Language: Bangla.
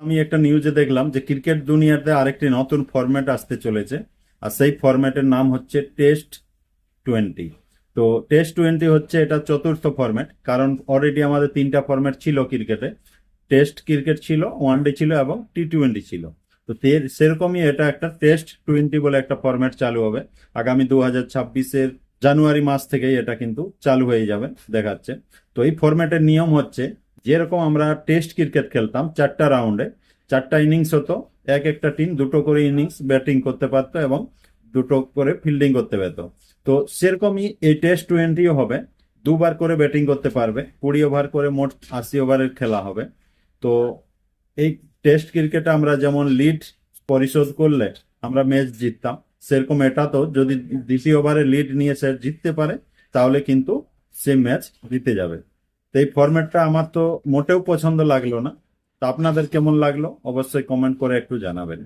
আমি একটা নিউজে দেখলাম যে ক্রিকেট দুনিয়াতে আরেকটি নতুন ফরম্যাট আসতে চলেছে, আর সেই ফরম্যাটের নাম হচ্ছে টেস্ট 20। তো টেস্ট 20 হচ্ছে এটা চতুর্থ ফরম্যাট, কারণ অলরেডি আমাদের তিনটা ফরম্যাট ছিল ক্রিকেটে। টেস্ট ক্রিকেট ছিল, ওয়ানডে ছিল এবং টি20 ছিল। তো সেরকমই এটা একটা টেস্ট 20 বলে একটা ফরম্যাট চালু হবে আগামী 2026-এর জানুয়ারি মাস থেকেই। এটা কিন্তু চালু হয়ে যাবে দেখাচ্ছে। তো এই ফরম্যাটের নিয়ম হচ্ছে, যেরকম আমরা টেস্ট ক্রিকেট খেলতাম 4টা রাউন্ডে 4টা ইনিংস হতো, এক একটা টিম দুটো করে ইনিংস ব্যাটিং করতে পারতো এবং দুটো করে ফিল্ডিং করতে পারতো। তো সেরকমই এই টেস্ট 20ও হবে, দুবার করে ব্যাটিং করতে পারবে, 20 ওভার করে মোট 80 ওভারের খেলা হবে। তো এই টেস্ট ক্রিকেটে আমরা যেমন লিড পরিশোধ করলে আমরা ম্যাচ জিততাম, সেরকম এটা তো যদি দ্বিতীয় ওভারে লিড নিয়ে সে জিততে পারে তাহলে কিন্তু সে ম্যাচ জিতে যাবে। তো এই ফরম্যাটটা আমার তো মোটেও পছন্দ লাগলো না। তা আপনাদের কেমন লাগলো অবশ্যই কমেন্ট করে একটু জানাবেন।